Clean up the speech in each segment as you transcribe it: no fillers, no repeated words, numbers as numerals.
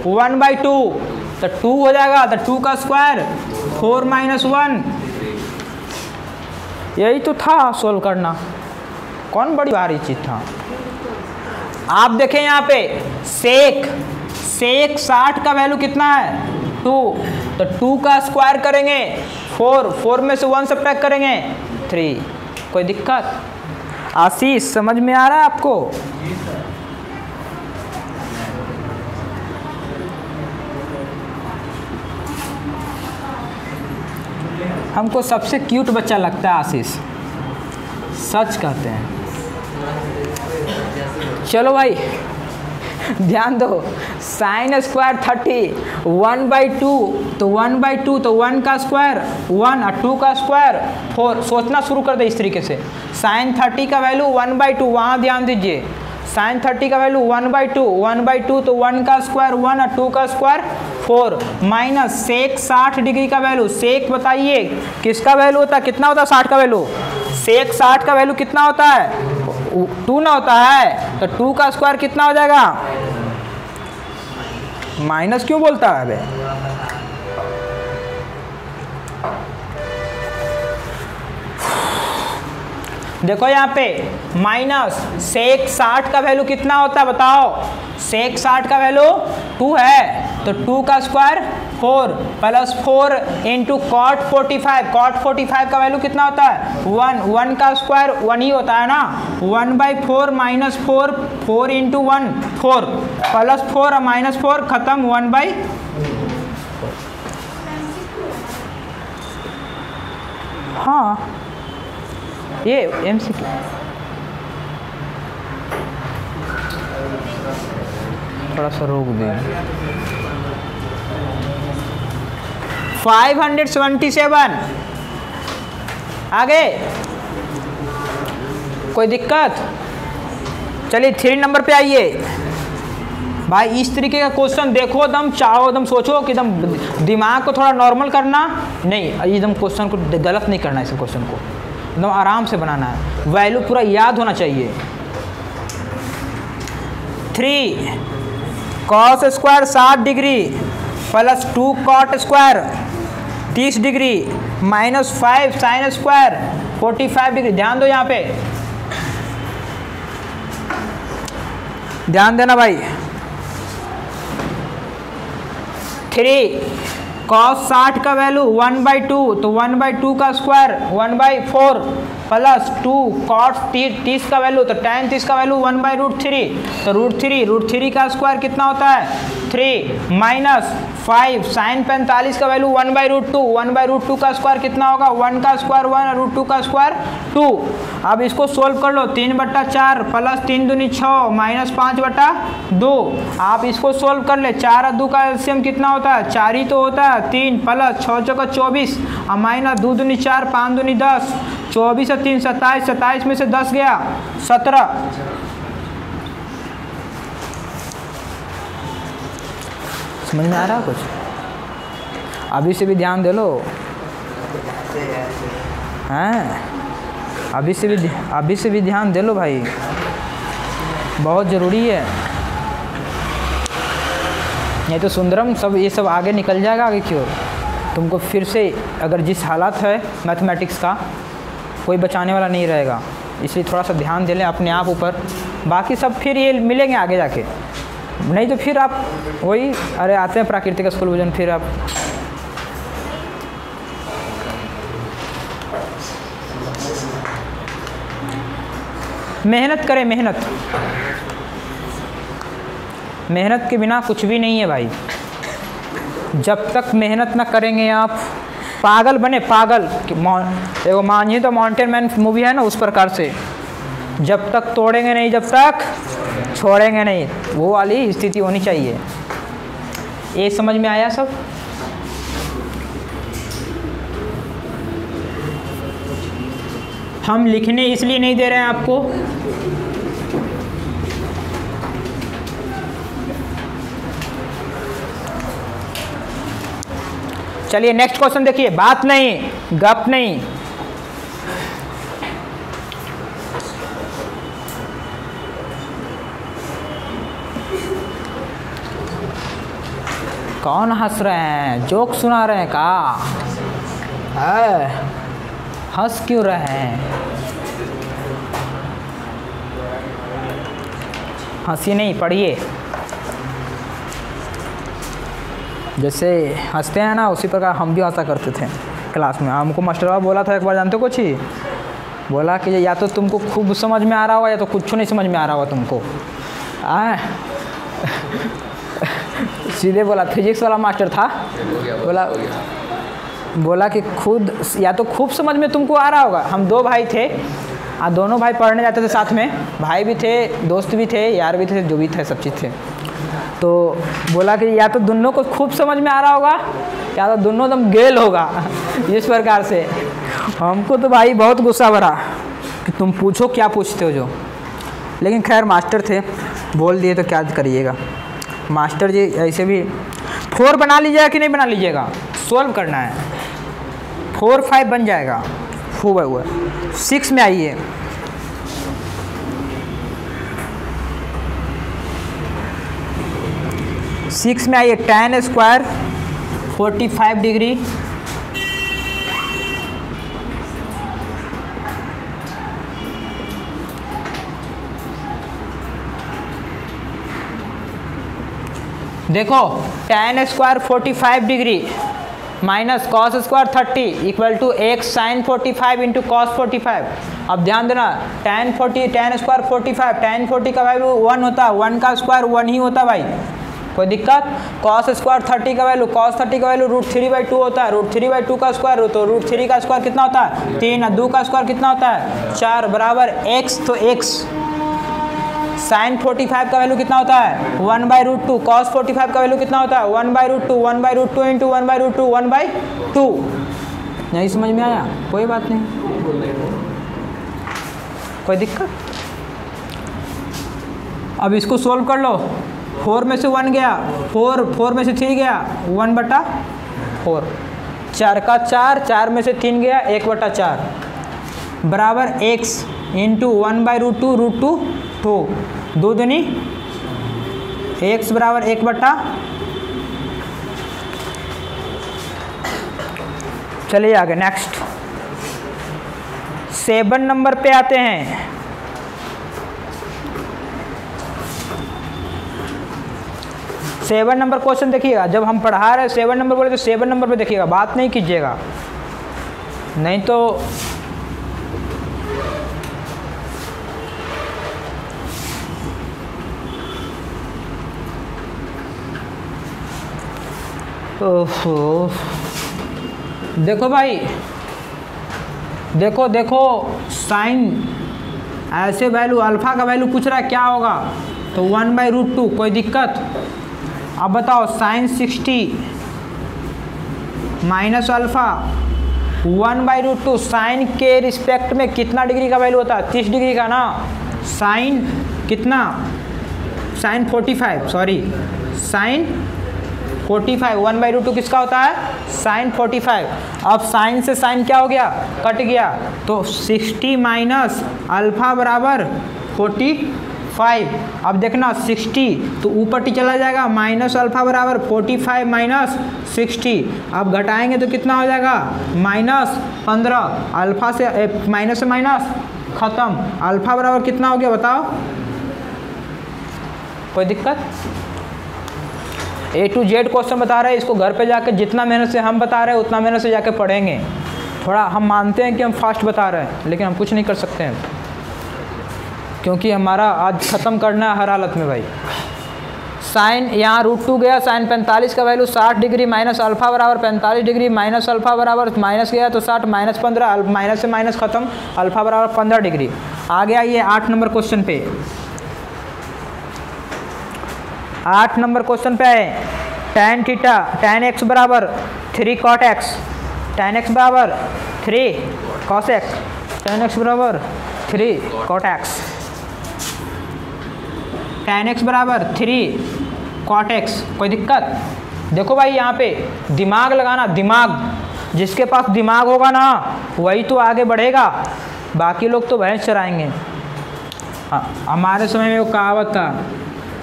1/2, तो 2 हो जाएगा, तो 2 का स्क्वायर 4 - 1। यही तो था सोल्व करना, कौन बड़ी भारी चीज़ था। आप देखें यहाँ पे सेक 60 का वैल्यू कितना है 2, तो 2 का स्क्वायर करेंगे 4 में से 1 सब्ट्रैक्ट करेंगे 3। कोई दिक्कत? आशीष समझ में आ रहा है आपको? हमको सबसे क्यूट बच्चा लगता है आशीष, सच कहते हैं। चलो भाई ध्यान दो, sin स्क्वायर 30 1/2, तो 1/2 तो 1 का स्क्वायर 1 और 2 का स्क्वायर 4। सोचना शुरू कर दे इस तरीके से। sin 30 का वैल्यू 1/2, वहाँ ध्यान दीजिए, sin 30 का वैल्यू 1/2 तो 1 का स्क्वायर 1 और 2 का स्क्वायर 4 माइनस सेक 60 डिग्री का वैल्यू। सेक बताइए किसका वैल्यू होता है, कितना होता है 60 का वैल्यू? सेक 60 का वैल्यू कितना होता है 2 ना होता है, तो 2 का स्क्वायर कितना हो जाएगा? माइनस क्यों बोलता है बे? देखो यहाँ पे माइनस सेक 60 का वैल्यू कितना होता है बताओ? सेक 60 का वैल्यू 2 है, तो 2 का square 4 plus 4 into cot 45। Cot 45 का वैल्यू कितना होता है 1 का स्क्वायर 1 ही होता है ना। 1/4 माइनस 4 इंटू 1 4 प्लस 4 और माइनस 4 खत्म 1/। हाँ ये MCQ थोड़ा सा रोक दे। 577 आगे कोई दिक्कत? चलिए 3 नंबर पे आइए भाई। इस तरीके का क्वेश्चन देखो, एकदम चाहो, एकदम सोचो कि एकदम दिमाग को थोड़ा नॉर्मल करना नहीं, एकदम क्वेश्चन को गलत नहीं करना, इस क्वेश्चन को एकदम आराम से बनाना है, वैल्यू पूरा याद होना चाहिए। 3 cos square 60 degree plus 2 cot square 30 degree minus 5 sin square 45 degree. ध्यान दो यहाँ पे, ध्यान देना भाई। 3 cos 60 का वैल्यू 1/2, तो 1/2 का स्क्वायर 1/4 प्लस 2 cot 30 का वैल्यू, तो tan 30 का वैल्यू 1/√3, तो √3 का स्क्वायर कितना होता है 3 माइनस 5 sin 45 का वैल्यू 1/√2, 1/√2 का स्क्वायर कितना होगा 1 का स्क्वायर 1 और √2 का स्क्वायर 2। अब इसको सोल्व कर लो, 3/4 प्लस 3 दूनी 6 माइनस 5/2। आप इसको सोल्व कर ले, 4 और 2 का एलसीएम कितना होता है 4 ही तो होता है, 3 प्लस 6 चौका 24 और माइनस 2 दूनी 4 5 दूनी 10, 24 और 3 27, 27 में से 10 गया 17। समझ में आ रहा है कुछ? अभी से भी ध्यान दे लो हैं, अभी से भी ध्यान दे लो भाई, बहुत ज़रूरी है। नहीं तो सुंदरम सब ये सब आगे निकल जाएगा आगे की ओर। तुमको फिर से अगर जिस हालत है मैथमेटिक्स का, कोई बचाने वाला नहीं रहेगा, इसलिए थोड़ा सा ध्यान दे लें अपने आप ऊपर। बाकी सब फिर ये मिलेंगे आगे जाके, नहीं तो फिर आप वही अरे आते हैं प्राकृतिक स्कूल विजन, फिर आप मेहनत करें। मेहनत के बिना कुछ भी नहीं है भाई। जब तक मेहनत ना करेंगे आप पागल बने, पागल। एगो मानिए तो माउंटेन मैन मूवी है ना, उस प्रकार से जब तक तोड़ेंगे नहीं जब तक छोड़ेंगे नहीं, वो वाली स्थिति होनी चाहिए। ये समझ में आया सब? हम लिखने इसलिए नहीं दे रहे हैं आपको, चलिए नेक्स्ट क्वेश्चन देखिए। बात नहीं गप नहीं, कौन हंस रहे हैं? जोक सुना रहे हैं का? हंस क्यों रहे हैं? हंसी नहीं, पढ़िए। जैसे हंसते हैं ना, उसी प्रकार हम भी हंसा करते थे क्लास में। हमको मास्टर बोला था एक बार, जानते हो कुछ ही? बोला कि या तो तुमको खूब समझ में आ रहा होगा या तो कुछ नहीं समझ में आ रहा होगा तुमको। सीधे बोला, फिजिक्स वाला मास्टर था, बोला कि खुद या तो खूब समझ में तुमको आ रहा होगा। हम दो भाई थे, दोनों भाई पढ़ने जाते थे साथ में, भाई भी थे, दोस्त भी थे, यार भी थे, जो भी थे, सब चीज़ थे। तो बोला कि या तो दोनों को खूब समझ में आ रहा होगा या तो दोनों एकदम गेल होगा, इस प्रकार से। हमको तो भाई बहुत गुस्सा भरा कि तुम पूछो क्या पूछते हो जो। लेकिन खैर मास्टर थे, बोल दिए तो क्या करिएगा। मास्टर जी ऐसे भी 4 बना लीजिएगा कि नहीं बना लीजिएगा, सोल्व करना है। 4 5 बन जाएगा, हुआ 6 में आइए। सिक्स में आइए, tan स्क्वायर 45 डिग्री देखो, tan square 45 degree minus cos square 30 equal to x sine 45 into cos 45। अब ध्यान देना, tan स्क्वायर 45, tan 40 का वैल्यू 1 होता है, 1 का स्क्वायर 1 ही होता है भाई, कोई दिक्कत? कॉस स्क्वायर 30 का वैल्यू, cos 30 का वैल्यू √3/2 होता है, √3/2 का स्क्वायर, तो √3 का स्क्वायर कितना होता है? 3, 2 का स्क्वायर कितना होता है? 4 बराबर x, तो x साइन 45 का वैल्यू कितना होता है? 1/√2। कॉस 45 का वैल्यू कितना होता है? 1/√2, 1/√2 इंटू 1/√2, 1/2। नहीं समझ में आया? कोई बात नहीं, कोई दिक्कत? अब इसको सोल्व कर लो। 4 में से 1 गया, 4 में से 3 गया, 1/4। 4 का 4, 4 में से 3 गया, 1/4 बराबर x इंटू 1/√2 √2 2 दूनी x बराबर 1/। चलिए आगे, नेक्स्ट 7 नंबर पे आते हैं। सेवन नंबर क्वेश्चन देखिएगा, जब हम पढ़ा रहे 7 नंबर बोले तो 7 नंबर पे देखिएगा, बात नहीं कीजिएगा, नहीं तो ओहो। देखो भाई, देखो साइन ऐसे वैल्यू, अल्फा का वैल्यू पूछ रहा है क्या होगा, तो 1/√2, कोई दिक्कत? अब बताओ, साइन 60 माइनस अल्फा 1/√2, साइन के रिस्पेक्ट में कितना डिग्री का वैल्यू होता है? 30 डिग्री का ना। साइन कितना? साइन 45, सॉरी साइन 45, 1/√2 किसका होता है? साइन 45। अब साइन से साइन क्या हो गया? कट गया, तो 60 माइनस अल्फा बराबर 45। अब देखना 60 तो ऊपर टी चला जाएगा, माइनस अल्फा बराबर 45 माइनस 60। अब घटाएंगे तो कितना हो जाएगा? -15। अल्फा से माइनस से माइनस खत्म, अल्फा बराबर कितना हो गया बताओ? कोई दिक्कत? A to Z क्वेश्चन बता रहे हैं, इसको घर पे जाके जितना मेहनत से हम बता रहे हैं उतना मेहनत से जाके पढ़ेंगे। थोड़ा हम मानते हैं कि हम फास्ट बता रहे हैं, लेकिन हम कुछ नहीं कर सकते हैं, क्योंकि हमारा आज ख़त्म करना है हर हालत में भाई। साइन यहाँ √2 गया, साइन 45 का वैल्यू 60 डिग्री माइनस अल्फा बराबर 45 डिग्री, माइनस अल्फा बराबर माइनस गया तो 60 माइनस 15, माइनस से माइनस खत्म, अल्फा बराबर 15 डिग्री। आगे आइए 8 नंबर क्वेश्चन पे। 8 नंबर क्वेश्चन पे है, tan थीटा tan x बराबर 3 cot x, tan x बराबर 3 cos x, tan x बराबर 3 cot x, tan x बराबर 3 cot x। कोई दिक्कत? देखो भाई यहाँ पे दिमाग लगाना, दिमाग, जिसके पास दिमाग होगा ना वही तो आगे बढ़ेगा, बाकी लोग तो भैंस चराएंगे। हमारे समय में वो कहावत था,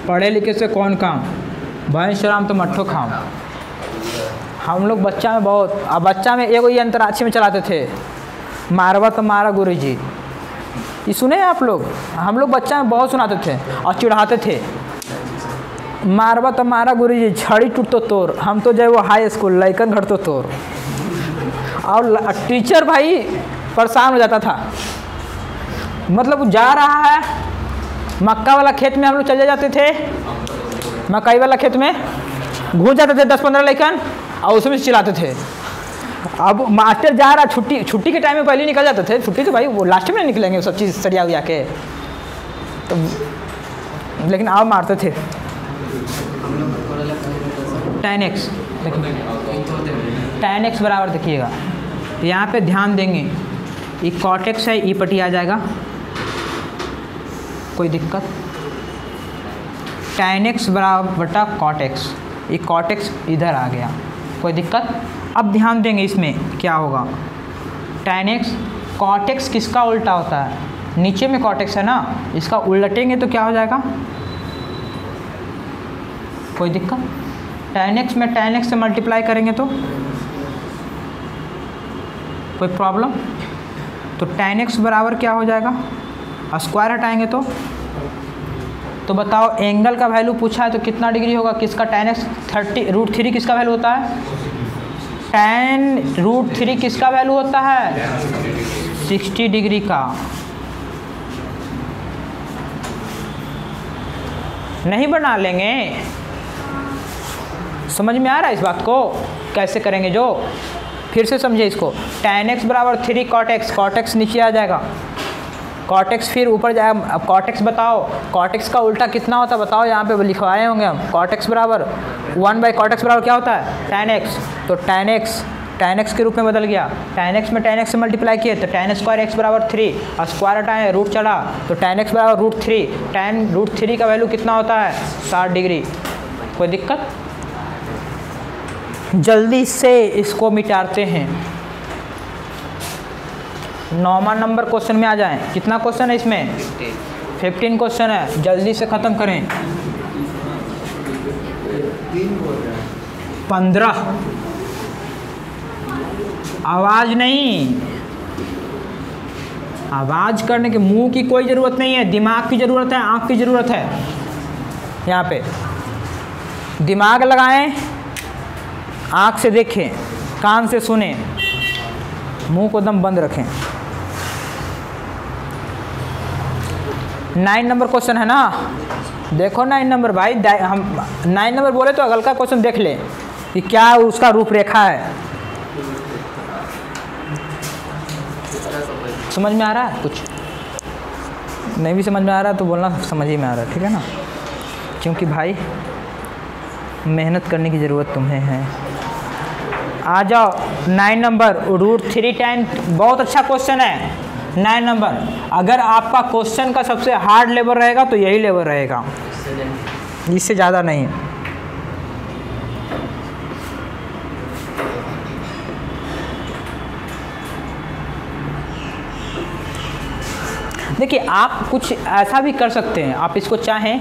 पढ़े लिखे से कौन काम, भैंस चराम तो मट्ठो खाओ। हम लोग बच्चा में बहुत, अब बच्चा में एगो ये अंतराक्षी में चलाते थे, मारवा तो मारा गुरुजी, ये सुने हैं आप लोग? हम लोग बच्चा में बहुत सुनाते थे और चिढ़ाते थे, मारवा तो मारा गुरुजी, छड़ी टूट तो तोड़। हम तो जब वो हाई स्कूल लैकन घर तो तोड़, और टीचर भाई परेशान हो जाता था। मतलब जा रहा है मक्का वाला खेत में, हम लोग चले जाते थे मकई वाला खेत में, घुस जाते थे 10-15 लैकन और उसमें से चिल्लाते थे। अब मास्टर जा रहा, छुट्टी के टाइम में पहले निकल जाते थे, छुट्टी तो भाई वो लास्ट में निकलेंगे सब चीज़ सरिया उरिया के, तो लेकिन आप मारते थे। tan x देखिए, tan x बराबर देखिएगा, यहाँ पे ध्यान देंगे, ये cot x है, ई पटी आ जाएगा, कोई दिक्कत? tan x बराबर बटा cot x, ये cot x इधर आ गया, कोई दिक्कत? अब ध्यान देंगे इसमें क्या होगा, tan x, cot x किसका उल्टा होता है? नीचे में cot x है ना, इसका उलटेंगे तो क्या हो जाएगा? कोई दिक्कत? tan x में tan x से मल्टीप्लाई करेंगे तो कोई प्रॉब्लम? तो tan x बराबर क्या हो जाएगा? स्क्वायर हटाएंगे तो बताओ, एंगल का वैल्यू पूछा है तो कितना डिग्री होगा? किसका? tan x 30√3 किसका वैल्यू होता है? tan√3 किसका वैल्यू होता है? 60 डिग्री का। नहीं बना लेंगे? समझ में आ रहा है इस बात को कैसे करेंगे? जो फिर से समझे इसको, tan x बराबर 3 cot x नीचे आ जाएगा, cot x फिर ऊपर जाएगा। अब cot x बताओ, cot x का उल्टा कितना होता है बताओ? यहाँ पे लिखवाए होंगे हम, cot x बराबर 1/cot x बराबर क्या होता है? tan x। तो tan x के रूप में बदल गया, tan x में tan x से मल्टीप्लाई किए तो tan स्क्वायर x बराबर 3, और स्क्वायर हटाएँ रूट चढ़ा तो tan x बराबर √3, tan√3 का वैल्यू कितना होता है? 60 डिग्री। कोई दिक्कत? जल्दी से इसको मिटाते हैं, 9वां नंबर क्वेश्चन में आ जाएं। कितना क्वेश्चन है इसमें? 15 क्वेश्चन है, जल्दी से ख़त्म करें। 15। आवाज़ नहीं, आवाज़ करने के मुंह की कोई ज़रूरत नहीं है, दिमाग की ज़रूरत है, आँख की ज़रूरत है। यहाँ पे दिमाग लगाएं, आँख से देखें, कान से सुने, मुंह को एकदम बंद रखें। 9 नंबर क्वेश्चन है ना, देखो 9 नंबर भाई, हम 9 नंबर बोले तो अगल का क्वेश्चन देख ले कि क्या उसका रूपरेखा है। समझ में आ रहा है? कुछ नहीं भी समझ में आ रहा है तो बोलना समझ ही में आ रहा है, ठीक है ना? क्योंकि भाई मेहनत करने की ज़रूरत तुम्हें है। आ जाओ 9 नंबर, √3 tan, बहुत अच्छा क्वेश्चन है 9 नंबर। अगर आपका क्वेश्चन का सबसे हार्ड लेवल रहेगा तो यही लेवल रहेगा, इससे ज़्यादा नहीं। देखिए आप कुछ ऐसा भी कर सकते हैं, आप इसको चाहें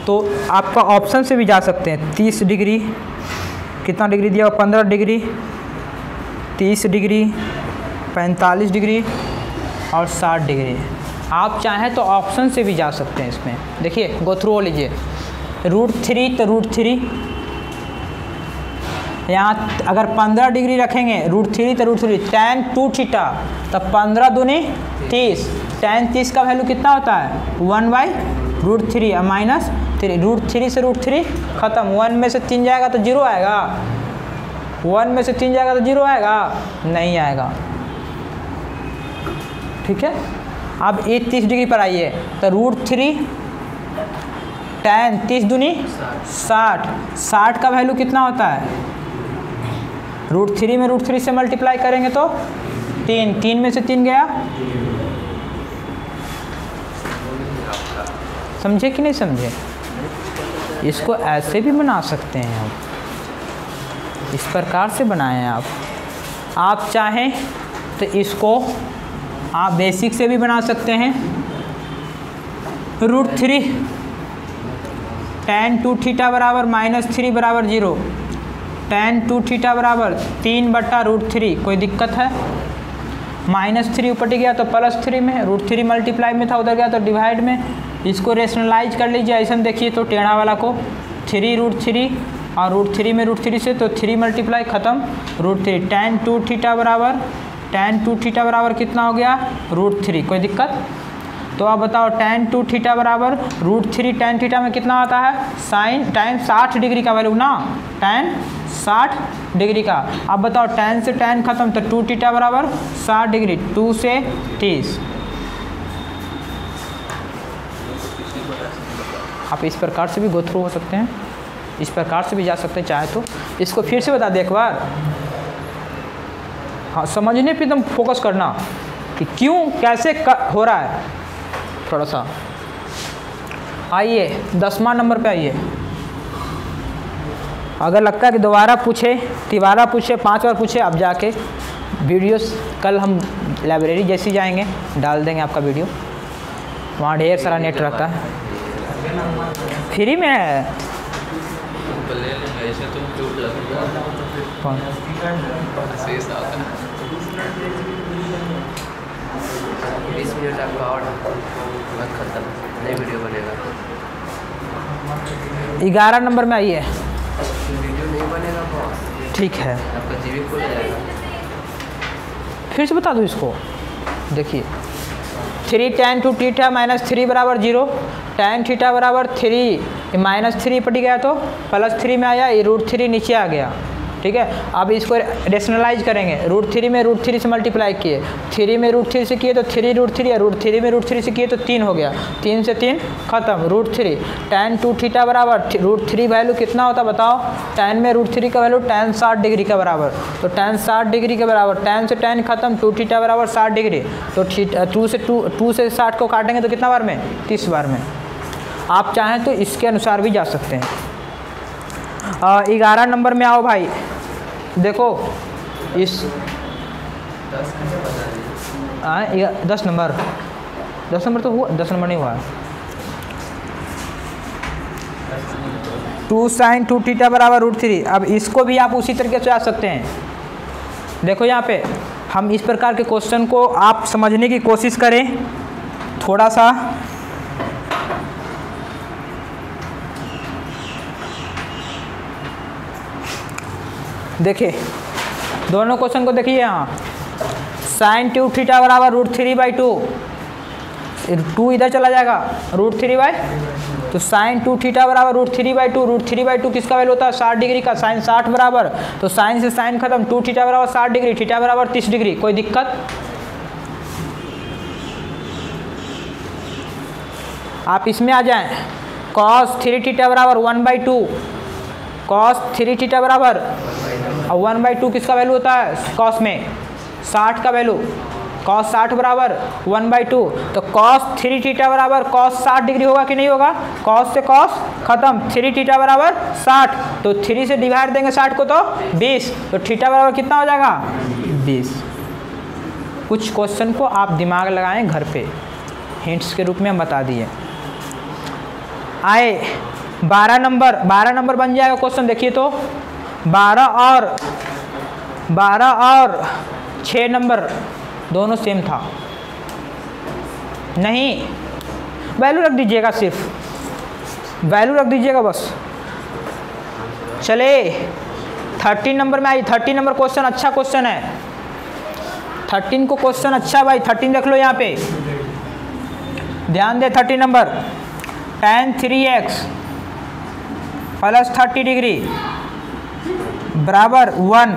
तो आपका ऑप्शन से भी जा सकते हैं। 30 डिग्री, कितना डिग्री दिया? 15 डिग्री, 30 डिग्री, 45 डिग्री और 60 डिग्री। आप चाहें तो ऑप्शन से भी जा सकते हैं इसमें। देखिए गो थ्रू हो लीजिए, √3 तो √3, यहाँ अगर 15 डिग्री रखेंगे, √3 तो √3, tan 2θ, तब 15 दूनी 30, tan 30 का वैल्यू कितना होता है? 1/√3 और माइनस 3, √3 से √3 ख़त्म, 1 में से 3 जाएगा तो 0 आएगा, 1 में से 3 जाएगा तो 0 आएगा, नहीं आएगा, ठीक है। अब ये 30 डिग्री पर आइए तो √3 tan 30 दूनी 60, 60 का वैल्यू कितना होता है? √3 में √3 से मल्टीप्लाई करेंगे तो 3 में से 3 गया। समझे कि नहीं समझे? इसको ऐसे भी बना सकते हैं आप, इस प्रकार से बनाएं आप चाहें तो इसको आप बेसिक से भी बना सकते हैं। √3 tan 2θ बराबर -3 बराबर 0, tan 2 थीटा बराबर 3/√3, कोई दिक्कत है? -3 ऊपर गया तो +3 में, √3 मल्टीप्लाई में था, उधर गया तो डिवाइड में। इसको रेशनलाइज कर लीजिए, ऐसा देखिए तो टेढ़ा वाला को 3√3 और √3 में √3 से तो 3 मल्टीप्लाई ख़त्म, √3 tan 2 थीटा बराबर कितना हो गया? √3, कोई दिक्कत? तो आप बताओ tan 2 थीटा बराबर √3 tan थीटा में कितना आता है? tan 60 डिग्री का वैल्यू ना, tan 60 डिग्री का। अब बताओ tan से tan खत्म तो 2 थीटा बराबर 60 डिग्री, 2 से 30। आप इस प्रकार से भी गो थ्रू हो सकते हैं, इस प्रकार से भी जा सकते हैं चाहे तो। इसको फिर से बता दे एक बार, हाँ समझने पे एकदम फोकस करना कि क्यों कैसे हो रहा है। थोड़ा सा आइए 10वां नंबर पे आइए। अगर लगता है कि दोबारा पूछे, 5 बार पूछे, आप जाके वीडियोस कल हम लाइब्रेरी जैसी जाएंगे डाल देंगे आपका वीडियो, वहाँ ढेर सारा नेट रहता है, फ्री में है। कौन? 20 मिनट आपका और खत्म, नई वीडियो बनेगा। 11 नंबर में आइए। वीडियो नहीं बनेगा बॉस, ठीक है, आपका जीवी खुल जाएगा। फिर से बता दो इसको, देखिए 3 tan 2 थीटा -3 बराबर 0, tan थीटा बराबर 3, -3 पड़ गया तो +3 में आया, ये √3 नीचे आ गया, ठीक है। अब इसको रेशनलाइज करेंगे, √3 में √3 से मल्टीप्लाई किए, 3 में √3 से किए तो 3√3, √3 में √3 से किए तो 3 हो गया, 3 से 3 खत्म, √3 tan 2 थीटा बराबर √3 वैल्यू कितना होता बताओ? tan में √3 का वैल्यू tan 60 डिग्री का बराबर, तो tan 60 डिग्री के बराबर, tan से tan खत्म, 2 थीटा बराबर 60 डिग्री, तो 2 से 60 को काटेंगे तो कितना बार में? 30 बार में। आप चाहें तो इसके अनुसार भी जा सकते हैं। 11 नंबर में आओ भाई, देखो इस 10 नंबर तो हुआ, 10 नंबर नहीं हुआ। 2 sin 2 थीटा बराबर √3। अब इसको भी आप उसी तरीके से आ सकते हैं। देखो यहाँ पे हम इस प्रकार के क्वेश्चन को आप समझने की कोशिश करें थोड़ा सा। देखिए दोनों क्वेश्चन को देखिए, यहाँ sin 2 थीटा बराबर √3/2, 2 इधर चला जाएगा, √3/, तो sin 2 थीटा बराबर √3/2, √3/2 किसका वैल्यू होता है? 60 डिग्री का, sin 60 बराबर, तो sin से sin खत्म, 2 थीटा बराबर 60 डिग्री, थीटा बराबर 30 डिग्री, कोई दिक्कत? आप इसमें आ जाएं, cos 3 थीटा बराबर 1/2, cos 3 थीटा बराबर 1/2 किसका वैल्यू होता है? cos में 60 का वैल्यू, cos 60 बराबर 1/2, तो cos 3 थीटा बराबर cos 60 डिग्री होगा कि नहीं होगा? cos से cos खत्म, 3 थीटा बराबर 60, तो 3 से डिवाइड देंगे 60 को तो 20, तो थीटा बराबर कितना हो जाएगा? 20। कुछ क्वेश्चन को आप दिमाग लगाएं घर पे, हिंट्स के रूप में हम बता दिए। आए 12 नंबर बन जाएगा क्वेश्चन, देखिए तो 12 और 6 नंबर दोनों सेम था, नहीं वैल्यू रख दीजिएगा, सिर्फ वैल्यू रख दीजिएगा बस। चले 13 नंबर में आई। 13 नंबर क्वेश्चन अच्छा क्वेश्चन है, 13 को क्वेश्चन अच्छा भाई, 13 रख लो यहाँ पे, ध्यान दे। 13 नंबर tan 3x + 30 डिग्री बराबर 1।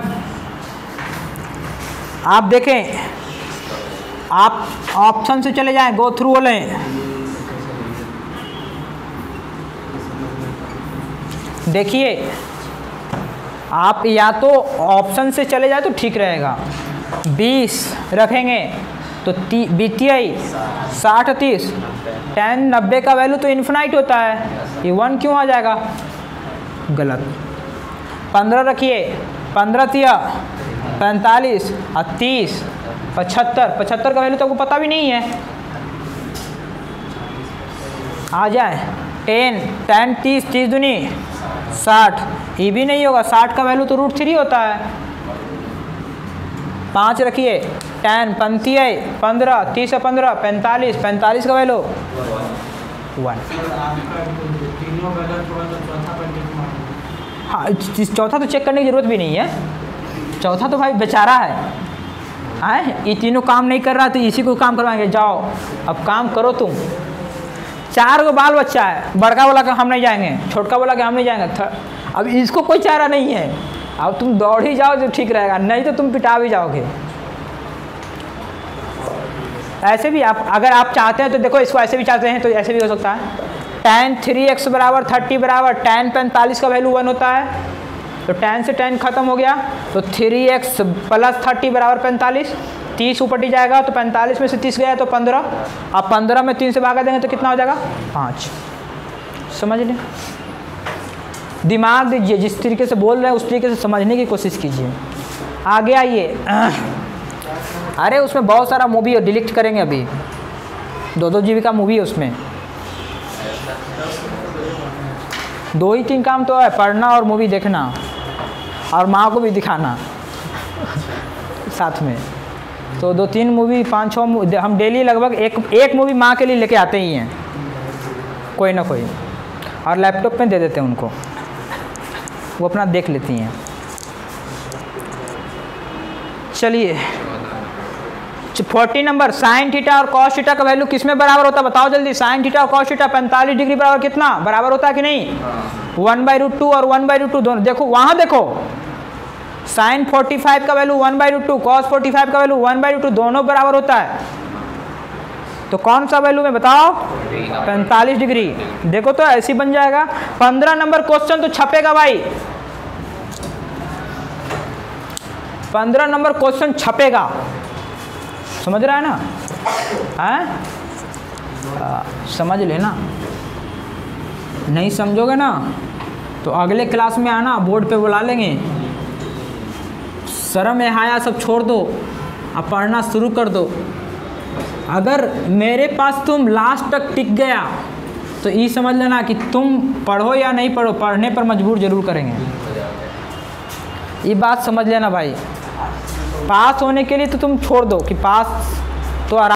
आप देखें, आप ऑप्शन से चले जाएं, गो थ्रू लें। देखिए आप या तो ऑप्शन से चले जाए तो ठीक रहेगा, 20 रखेंगे तो 20 60 30, tan 90 का वैल्यू तो इन्फिनाइट होता है, ये 1 क्यों आ जाएगा? गलत। 15 रखिए, 15 तिया 45 और 30 75 का वैल्यू तो आपको पता भी नहीं है। आ जाए 10 tan 30 30 दूनी 60 ये भी नहीं होगा, 60 का वैल्यू तो √3 होता है। 5 रखिए, 10 पंती है 15, 30 है 15, 45, 45 का वैल्यू 1। हाँ, चौथा तो चेक करने की ज़रूरत भी नहीं है, चौथा तो भाई बेचारा है, ये तीनों काम नहीं कर रहा तो इसी को काम करवाएंगे। जाओ अब काम करो तुम। 4 को बाल बच्चा है, बड़का वाला का हम नहीं जाएंगे, छोटका वाला का हम नहीं जाएंगे। अब इसको कोई चारा नहीं है, अब तुम दौड़ ही जाओ तो ठीक रहेगा, नहीं तो तुम पिटा भी जाओगे। ऐसे भी आप अगर आप चाहते हैं तो देखो, इसको ऐसे भी चाहते हैं तो ऐसे भी हो सकता है। tan 3x बराबर 30 बराबर tan 45 का वैल्यू 1 होता है, तो tan से tan खत्म हो गया, तो 3x प्लस 30 बराबर 45, 30 ऊपर जाएगा तो 45 में से 30 गया तो 15, अब 15 में 3 से भागा देंगे तो कितना हो जाएगा 5। समझ लें, दिमाग दीजिए, जिस तरीके से बोल रहे हैं उस तरीके से समझने की कोशिश कीजिए। आगे आइए। अरे उसमें बहुत सारा मूवी है, डिलीट करेंगे अभी, 2-2 GB का मूवी है उसमें। 2 ही 3 काम तो है, पढ़ना और मूवी देखना और माँ को भी दिखाना साथ में। तो 2-3 मूवी 5-6 हम डेली लगभग एक मूवी माँ के लिए लेके आते ही हैं, कोई ना कोई, और लैपटॉप में दे देते हैं उनको, वो अपना देख लेती हैं। चलिए 40 नंबर, साइन थीटा और कॉस थीटा का वैल्यू किस में बराबर होता है बताओ जल्दी। साइन थीटा और कॉस थीटा 45 डिग्री बराबर कितना बराबर होता है कि नहीं? 1/√2 और 1/√2 दोनों। देखो वहाँ देखो, साइन 45 का वैल्यू 1/√2, कॉस 45 का वैल्यू 1/√2, दोनों बराबर होता है। तो कौन सा वैल्यू में बताओ? 45 डिग्री। देखो तो ऐसे बन जाएगा। 15 नंबर क्वेश्चन तो छपेगा भाई, 15 नंबर क्वेश्चन छपेगा, समझ रहा है ना? समझ लेना, नहीं समझोगे ना तो अगले क्लास में आना, बोर्ड पे बुला लेंगे। शर्म है हाया सब छोड़ दो, अब पढ़ना शुरू कर दो। अगर मेरे पास तुम लास्ट तक टिक गया तो ये समझ लेना कि तुम पढ़ो या नहीं पढ़ो, पढ़ने पर मजबूर जरूर करेंगे। ये बात समझ लेना भाई। पास होने के लिए तो तुम छोड़ दो कि पास तो आराम